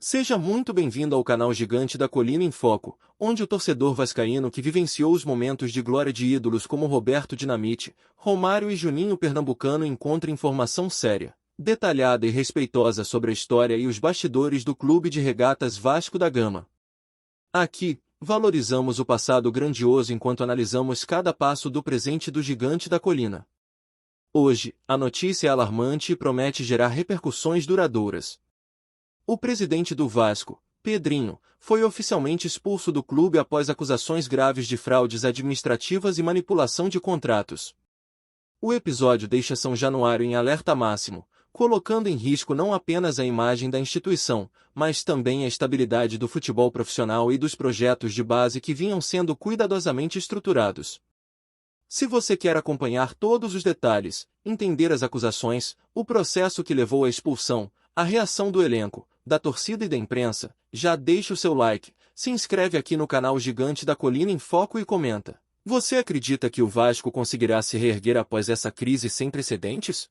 Seja muito bem-vindo ao canal Gigante da Colina em Foco, onde o torcedor vascaíno que vivenciou os momentos de glória de ídolos como Roberto Dinamite, Romário e Juninho Pernambucano encontra informação séria, detalhada e respeitosa sobre a história e os bastidores do Clube de Regatas Vasco da Gama. Aqui, valorizamos o passado grandioso enquanto analisamos cada passo do presente do Gigante da Colina. Hoje, a notícia é alarmante e promete gerar repercussões duradouras. O presidente do Vasco, Pedrinho, foi oficialmente expulso do clube após acusações graves de fraudes administrativas e manipulação de contratos. O episódio deixa São Januário em alerta máximo, colocando em risco não apenas a imagem da instituição, mas também a estabilidade do futebol profissional e dos projetos de base que vinham sendo cuidadosamente estruturados. Se você quer acompanhar todos os detalhes, entender as acusações, o processo que levou à expulsão, a reação do elenco, da torcida e da imprensa, já deixa o seu like, se inscreve aqui no canal Gigante da Colina em Foco e comenta. Você acredita que o Vasco conseguirá se reerguer após essa crise sem precedentes?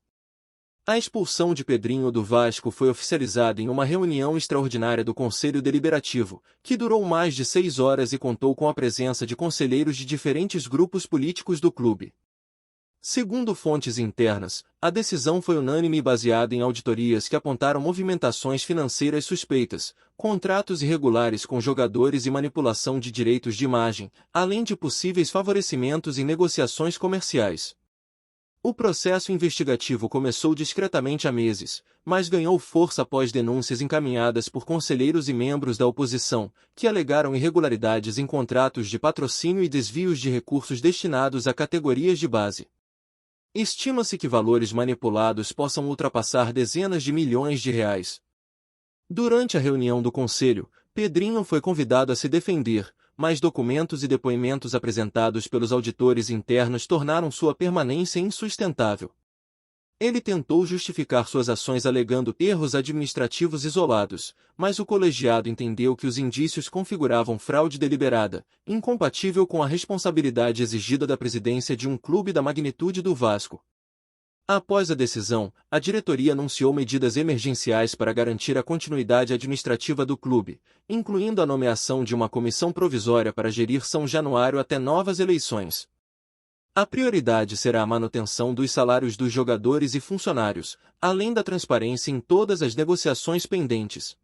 A expulsão de Pedrinho do Vasco foi oficializada em uma reunião extraordinária do Conselho Deliberativo, que durou mais de 6 horas e contou com a presença de conselheiros de diferentes grupos políticos do clube. Segundo fontes internas, a decisão foi unânime e baseada em auditorias que apontaram movimentações financeiras suspeitas, contratos irregulares com jogadores e manipulação de direitos de imagem, além de possíveis favorecimentos em negociações comerciais. O processo investigativo começou discretamente há meses, mas ganhou força após denúncias encaminhadas por conselheiros e membros da oposição, que alegaram irregularidades em contratos de patrocínio e desvios de recursos destinados a categorias de base. Estima-se que valores manipulados possam ultrapassar dezenas de milhões de reais. Durante a reunião do Conselho, Pedrinho foi convidado a se defender, mas documentos e depoimentos apresentados pelos auditores internos tornaram sua permanência insustentável. Ele tentou justificar suas ações alegando erros administrativos isolados, mas o colegiado entendeu que os indícios configuravam fraude deliberada, incompatível com a responsabilidade exigida da presidência de um clube da magnitude do Vasco. Após a decisão, a diretoria anunciou medidas emergenciais para garantir a continuidade administrativa do clube, incluindo a nomeação de uma comissão provisória para gerir São Januário até novas eleições. A prioridade será a manutenção dos salários dos jogadores e funcionários, além da transparência em todas as negociações pendentes.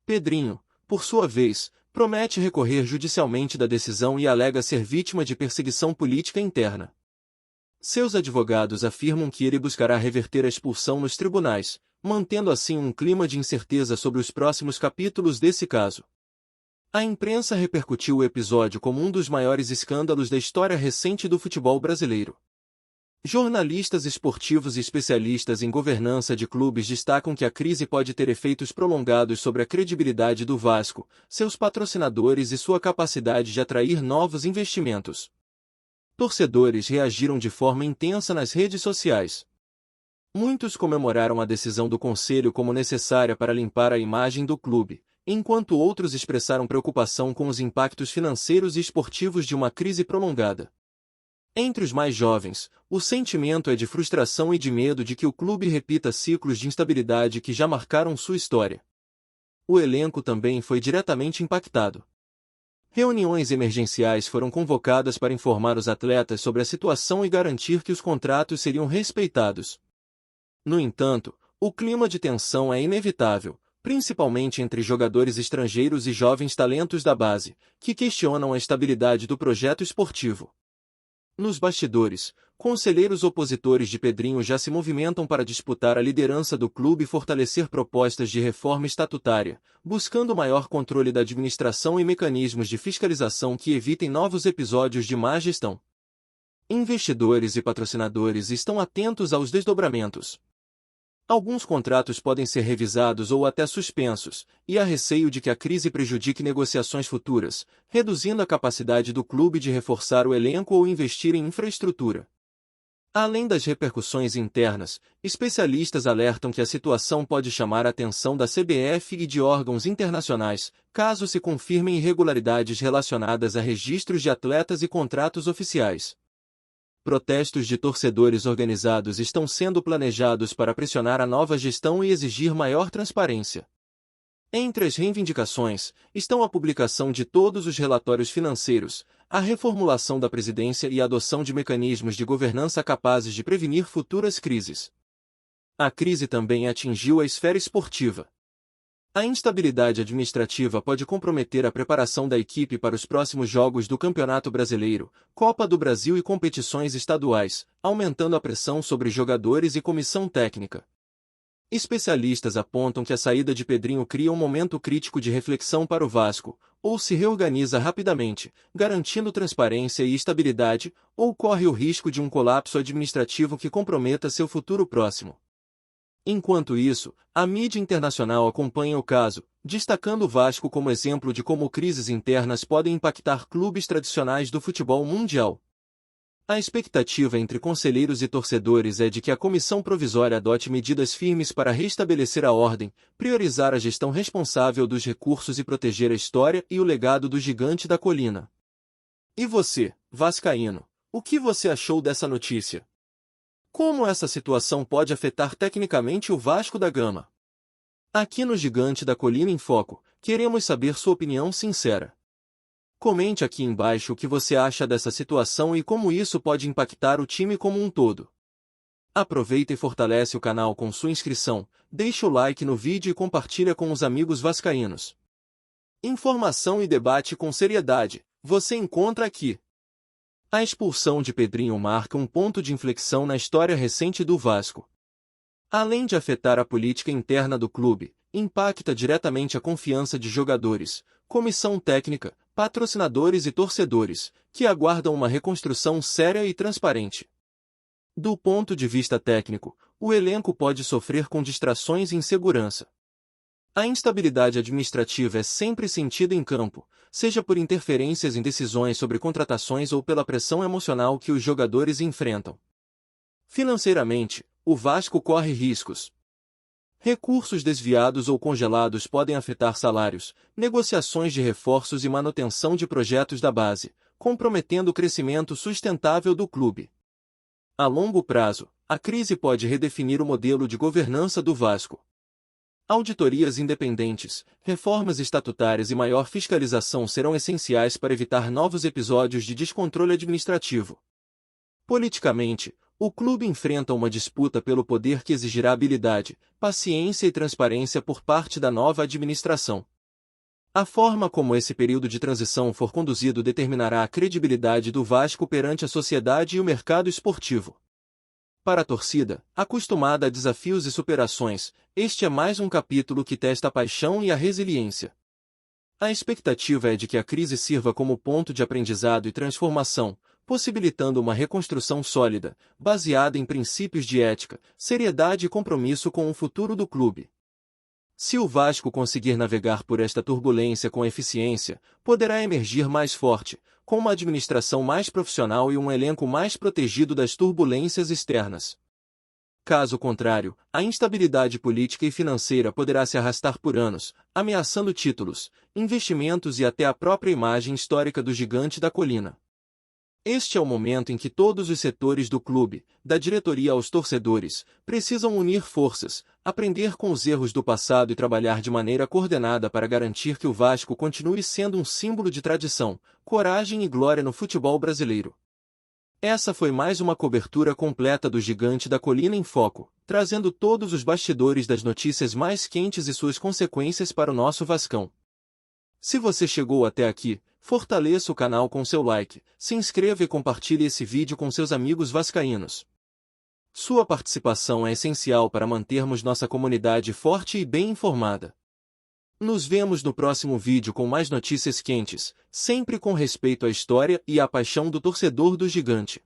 Pedrinho, por sua vez, promete recorrer judicialmente da decisão e alega ser vítima de perseguição política interna. Seus advogados afirmam que ele buscará reverter a expulsão nos tribunais, mantendo assim um clima de incerteza sobre os próximos capítulos desse caso. A imprensa repercutiu o episódio como um dos maiores escândalos da história recente do futebol brasileiro. Jornalistas esportivos e especialistas em governança de clubes destacam que a crise pode ter efeitos prolongados sobre a credibilidade do Vasco, seus patrocinadores e sua capacidade de atrair novos investimentos. Torcedores reagiram de forma intensa nas redes sociais. Muitos comemoraram a decisão do Conselho como necessária para limpar a imagem do clube, enquanto outros expressaram preocupação com os impactos financeiros e esportivos de uma crise prolongada. Entre os mais jovens, o sentimento é de frustração e de medo de que o clube repita ciclos de instabilidade que já marcaram sua história. O elenco também foi diretamente impactado. Reuniões emergenciais foram convocadas para informar os atletas sobre a situação e garantir que os contratos seriam respeitados. No entanto, o clima de tensão é inevitável, principalmente entre jogadores estrangeiros e jovens talentos da base, que questionam a estabilidade do projeto esportivo. Nos bastidores, conselheiros opositores de Pedrinho já se movimentam para disputar a liderança do clube e fortalecer propostas de reforma estatutária, buscando maior controle da administração e mecanismos de fiscalização que evitem novos episódios de má gestão. Investidores e patrocinadores estão atentos aos desdobramentos. Alguns contratos podem ser revisados ou até suspensos, e há receio de que a crise prejudique negociações futuras, reduzindo a capacidade do clube de reforçar o elenco ou investir em infraestrutura. Além das repercussões internas, especialistas alertam que a situação pode chamar a atenção da CBF e de órgãos internacionais, caso se confirmem irregularidades relacionadas a registros de atletas e contratos oficiais. Protestos de torcedores organizados estão sendo planejados para pressionar a nova gestão e exigir maior transparência. Entre as reivindicações, estão a publicação de todos os relatórios financeiros, a reformulação da presidência e a adoção de mecanismos de governança capazes de prevenir futuras crises. A crise também atingiu a esfera esportiva. A instabilidade administrativa pode comprometer a preparação da equipe para os próximos jogos do Campeonato Brasileiro, Copa do Brasil e competições estaduais, aumentando a pressão sobre jogadores e comissão técnica. Especialistas apontam que a saída de Pedrinho cria um momento crítico de reflexão para o Vasco, ou se reorganiza rapidamente, garantindo transparência e estabilidade, ou corre o risco de um colapso administrativo que comprometa seu futuro próximo. Enquanto isso, a mídia internacional acompanha o caso, destacando o Vasco como exemplo de como crises internas podem impactar clubes tradicionais do futebol mundial. A expectativa entre conselheiros e torcedores é de que a comissão provisória adote medidas firmes para restabelecer a ordem, priorizar a gestão responsável dos recursos e proteger a história e o legado do Gigante da Colina. E você, vascaíno, o que você achou dessa notícia? Como essa situação pode afetar tecnicamente o Vasco da Gama? Aqui no Gigante da Colina em Foco, queremos saber sua opinião sincera. Comente aqui embaixo o que você acha dessa situação e como isso pode impactar o time como um todo. Aproveita e fortalece o canal com sua inscrição, deixa o like no vídeo e compartilha com os amigos vascaínos. Informação e debate com seriedade, você encontra aqui. A expulsão de Pedrinho marca um ponto de inflexão na história recente do Vasco. Além de afetar a política interna do clube, impacta diretamente a confiança de jogadores, comissão técnica, patrocinadores e torcedores, que aguardam uma reconstrução séria e transparente. Do ponto de vista técnico, o elenco pode sofrer com distrações e insegurança. A instabilidade administrativa é sempre sentida em campo, seja por interferências em decisões sobre contratações ou pela pressão emocional que os jogadores enfrentam. Financeiramente, o Vasco corre riscos. Recursos desviados ou congelados podem afetar salários, negociações de reforços e manutenção de projetos da base, comprometendo o crescimento sustentável do clube. A longo prazo, a crise pode redefinir o modelo de governança do Vasco. Auditorias independentes, reformas estatutárias e maior fiscalização serão essenciais para evitar novos episódios de descontrole administrativo. Politicamente, o clube enfrenta uma disputa pelo poder que exigirá habilidade, paciência e transparência por parte da nova administração. A forma como esse período de transição for conduzido determinará a credibilidade do Vasco perante a sociedade e o mercado esportivo. Para a torcida, acostumada a desafios e superações, este é mais um capítulo que testa a paixão e a resiliência. A expectativa é de que a crise sirva como ponto de aprendizado e transformação, possibilitando uma reconstrução sólida, baseada em princípios de ética, seriedade e compromisso com o futuro do clube. Se o Vasco conseguir navegar por esta turbulência com eficiência, poderá emergir mais forte, com uma administração mais profissional e um elenco mais protegido das turbulências externas. Caso contrário, a instabilidade política e financeira poderá se arrastar por anos, ameaçando títulos, investimentos e até a própria imagem histórica do Gigante da Colina. Este é o momento em que todos os setores do clube, da diretoria aos torcedores, precisam unir forças, aprender com os erros do passado e trabalhar de maneira coordenada para garantir que o Vasco continue sendo um símbolo de tradição, coragem e glória no futebol brasileiro. Essa foi mais uma cobertura completa do Gigante da Colina em Foco, trazendo todos os bastidores das notícias mais quentes e suas consequências para o nosso Vascão. Se você chegou até aqui, fortaleça o canal com seu like, se inscreva e compartilhe esse vídeo com seus amigos vascaínos. Sua participação é essencial para mantermos nossa comunidade forte e bem informada. Nos vemos no próximo vídeo com mais notícias quentes, sempre com respeito à história e à paixão do torcedor do Gigante.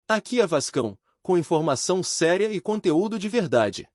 Aqui é Vascão, com informação séria e conteúdo de verdade.